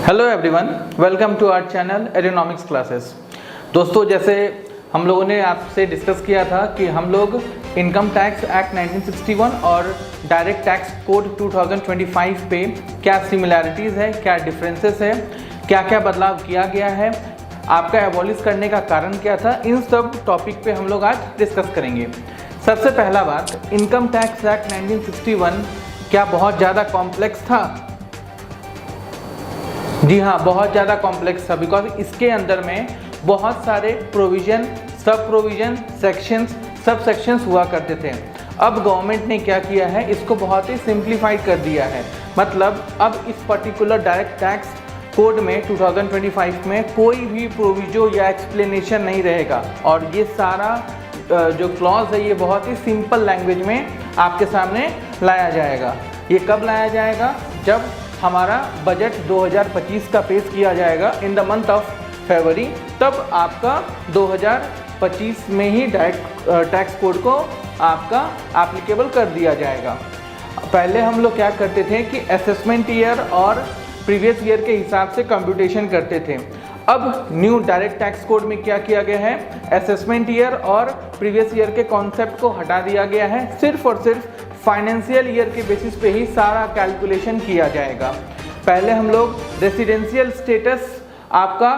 Hello everyone, welcome to our channel aeronomics classes. दोस्तों, जैसे हम लोगों ने आपसे डिस्कस किया था कि हम लोग इनकम टैक्स एक्ट 1961 और डायरेक्ट टैक्स कोड 2025 पे क्या सिमिलैरिटीज़ है, क्या डिफरेंसेस है, क्या क्या बदलाव किया गया है, आपका एबॉलिश करने का कारण क्या था, इन सब टॉपिक पे हम लोग आज डिस्कस करेंगे। सबसे पहला बात, इनकम टैक्स एक्ट 1961 क्या बहुत ज़्यादा कॉम्प्लेक्स था? जी हाँ, बहुत ज़्यादा कॉम्प्लेक्स था, बिकॉज इसके अंदर में बहुत सारे प्रोविज़न, सब प्रोविज़न, सेक्शंस, सब सेक्शंस हुआ करते थे। अब गवर्नमेंट ने क्या किया है, इसको बहुत ही सिंप्लीफाइड कर दिया है। मतलब अब इस पर्टिकुलर डायरेक्ट टैक्स कोड में 2025 में कोई भी प्रोविजो या एक्सप्लेनेशन नहीं रहेगा और ये सारा जो क्लॉज है ये बहुत ही सिंपल लैंग्वेज में आपके सामने लाया जाएगा। ये कब लाया जाएगा? जब हमारा बजट 2025 का पेश किया जाएगा in the month of February, तब आपका 2025 में ही डायरेक्ट टैक्स कोड को आपका एप्लीकेबल कर दिया जाएगा। पहले हम लोग क्या करते थे कि असेसमेंट ईयर और प्रीवियस ईयर के हिसाब से कंप्यूटेशन करते थे। अब न्यू डायरेक्ट टैक्स कोड में क्या किया गया है, असेसमेंट ईयर और प्रीवियस ईयर के कॉन्सेप्ट को हटा दिया गया है। सिर्फ और सिर्फ फाइनेंशियल ईयर के बेसिस पे ही सारा कैलकुलेशन किया जाएगा। पहले हम लोग रेसिडेंशियल स्टेटस आपका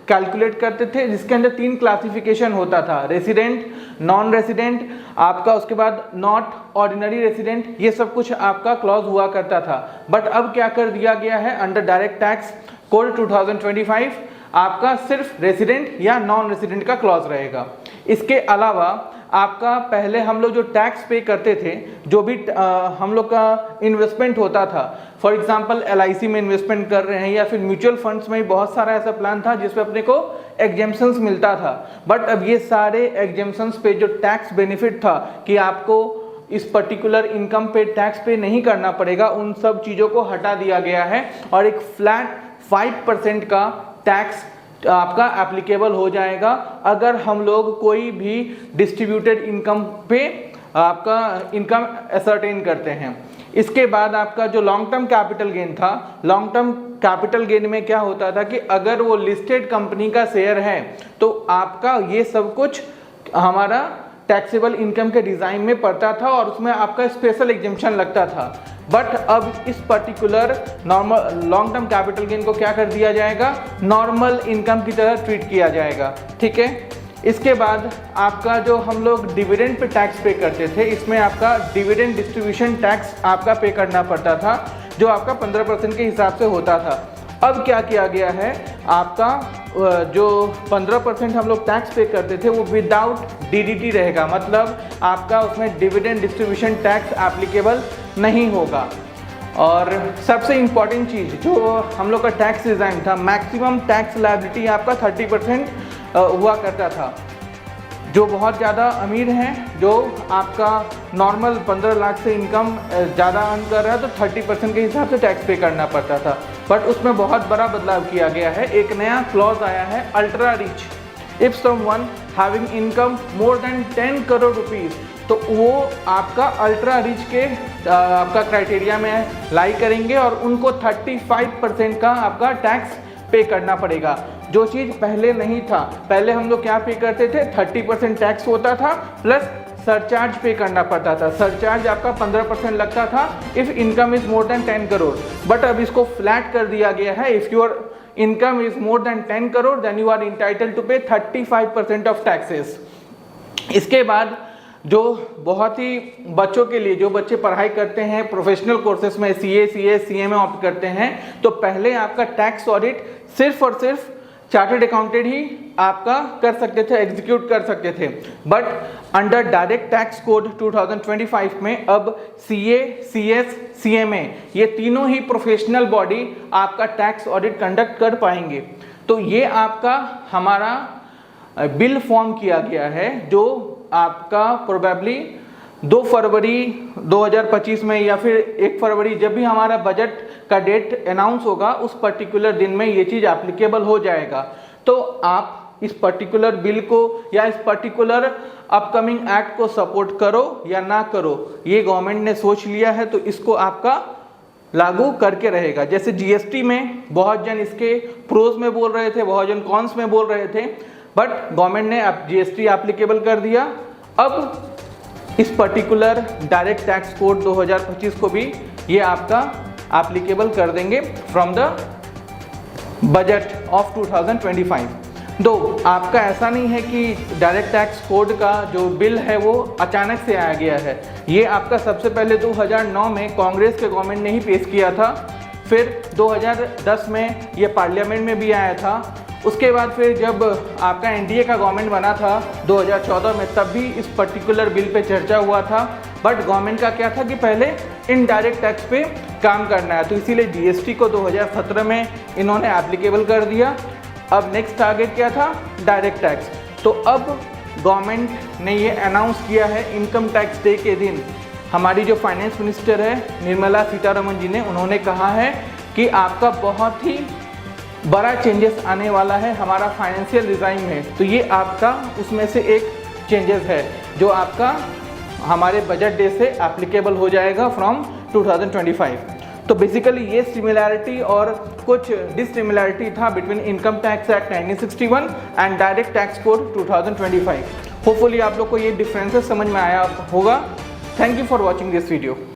कैलकुलेट करते थे, जिसके अंदर 3 क्लासिफिकेशन होता था, रेसिडेंट, नॉन रेसिडेंट, आपका उसके बाद नॉट ऑर्डिनरी रेसिडेंट, ये सब कुछ आपका क्लॉज हुआ करता था। बट अब क्या कर दिया गया है, अंडर डायरेक्ट टैक्स कोड 2025 आपका सिर्फ रेसिडेंट या नॉन रेसिडेंट का क्लॉज रहेगा। इसके अलावा आपका पहले हम लोग जो टैक्स पे करते थे, जो भी हम लोग का इन्वेस्टमेंट होता था, फॉर एग्जांपल LIC में इन्वेस्टमेंट कर रहे हैं या फिर म्यूचुअल फंड्स में बहुत सारा ऐसा प्लान था जिसपे अपने को एग्जेम्पशंस मिलता था। बट अब ये सारे एग्जेम्पशंस पे जो टैक्स बेनिफिट था कि आपको इस पर्टिकुलर इनकम पे टैक्स पे नहीं करना पड़ेगा, उन सब चीज़ों को हटा दिया गया है और एक फ्लैट 5% का टैक्स आपका एप्लीकेबल हो जाएगा अगर हम लोग कोई भी डिस्ट्रीब्यूटेड इनकम पे आपका इनकम असर्टेन करते हैं। इसके बाद आपका जो लॉन्ग टर्म कैपिटल गेन था, लॉन्ग टर्म कैपिटल गेन में क्या होता था कि अगर वो लिस्टेड कंपनी का शेयर है तो आपका ये सब कुछ हमारा टैक्सेबल इनकम के डिज़ाइन में पड़ता था और उसमें आपका स्पेशल एग्जेम्पशन लगता था। बट अब इस particular normal long term capital gain को क्या कर दिया जाएगा, नॉर्मल इनकम की तरह ट्रीट किया जाएगा। ठीक है। इसके बाद आपका जो हम लोग डिविडेंड पे टैक्स पे करते थे, इसमें आपका डिविडेंड डिस्ट्रीब्यूशन टैक्स आपका पे करना पड़ता था, जो आपका 15% के हिसाब से होता था। अब क्या किया गया है, आपका जो 15% हम लोग टैक्स पे करते थे वो विदाउट DDT रहेगा। मतलब आपका उसमें डिविडेंड डिस्ट्रीब्यूशन टैक्स एप्लीकेबल नहीं होगा। और सबसे इम्पॉर्टेंट चीज़ जो हम लोग का टैक्स डिज़ाइन था, मैक्सिमम टैक्स लायबिलिटी आपका 30% हुआ करता था। जो बहुत ज़्यादा अमीर हैं, जो आपका नॉर्मल 15 लाख से इनकम ज़्यादा अर्न कर रहा है, तो 30% के हिसाब से टैक्स पे करना पड़ता था। बट उसमें बहुत बड़ा बदलाव किया गया है। एक नया क्लॉज आया है, ultra rich. If someone having income more than 10 crore rupees, तो वो आपका अल्ट्रा रिच के आपका क्राइटेरिया में लाई करेंगे और उनको 35% का आपका टैक्स पे करना पड़ेगा, जो चीज़ पहले नहीं था। पहले हम लोग क्या पे करते थे, 30% टैक्स होता था प्लस सरचार्ज पे करना पड़ता था। सरचार्ज आपका 15% लगता था if income is more than 10 crore. But अब इसको फ्लैट कर दिया गया है, if your income is more than 10 crore then you are entitled to pay 35% of taxes. इसके बाद जो बहुत ही बच्चों के लिए, जो बच्चे पढ़ाई करते हैं प्रोफेशनल कोर्सेज में, CA, CS, CA में ऑप्ट करते हैं, तो पहले आपका टैक्स ऑडिट सिर्फ और सिर्फ चार्टर्ड अकाउंटेंट ही आपका कर सकते थे, एग्जीक्यूट कर सकते थे। But under direct tax code 2025 में अब CA, CS, CMA ये तीनों ही प्रोफेशनल बॉडी आपका टैक्स ऑडिट कंडक्ट कर पाएंगे। तो ये आपका हमारा बिल फॉर्म किया गया है, जो आपका प्रोबेबली 2 फरवरी 2025 में या फिर 1 फरवरी, जब भी हमारा बजट का डेट अनाउंस होगा, उस पर्टिकुलर दिन में ये चीज़ एप्लीकेबल हो जाएगा। तो आप इस पर्टिकुलर बिल को या इस पर्टिकुलर अपकमिंग एक्ट को सपोर्ट करो या ना करो, ये गवर्नमेंट ने सोच लिया है, तो इसको आपका लागू करके रहेगा। जैसे जीएसटी में बहुत जन इसके प्रोज में बोल रहे थे, बहुत जन कॉन्स में बोल रहे थे, बट गवर्नमेंट ने अब जीएसटी एप्लीकेबल कर दिया। अब इस पर्टिकुलर डायरेक्ट टैक्स कोड 2025 को भी ये आपका एप्लीकेबल कर देंगे फ्रॉम द बजट ऑफ 2025। दो आपका ऐसा नहीं है कि डायरेक्ट टैक्स कोड का जो बिल है वो अचानक से आया गया है। ये आपका सबसे पहले 2009 में कांग्रेस के गवर्नमेंट ने ही पेश किया था, फिर 2010 में ये पार्लियामेंट में भी आया था। उसके बाद फिर जब आपका एनडीए का गवर्नमेंट बना था 2014 में, तब भी इस पर्टिकुलर बिल पे चर्चा हुआ था। बट गवर्नमेंट का क्या था कि पहले इनडायरेक्ट टैक्स पे काम करना है, तो इसीलिए जीएसटी को 2017 में इन्होंने एप्लीकेबल कर दिया। अब नेक्स्ट टारगेट क्या था? Direct tax. तो अब गवर्नमेंट ने ये अनाउंस किया है इनकम टैक्स डे के दिन। हमारी जो फाइनेंस मिनिस्टर है निर्मला सीतारमण जी ने, उन्होंने कहा है कि आपका बहुत ही बड़ा चेंजेस आने वाला है हमारा फाइनेंशियल रिजाइम में। तो ये आपका उसमें से एक चेंजेस है जो आपका हमारे बजट डे से एप्लीकेबल हो जाएगा फ्रॉम 2025। तो बेसिकली ये सिमिलैरिटी और कुछ डिससिमिलैरिटी था between income tax act 1961 and direct tax code 2025। Hopefully आप लोग को ये डिफरेंसेस समझ में आया होगा। Thank you for watching this video.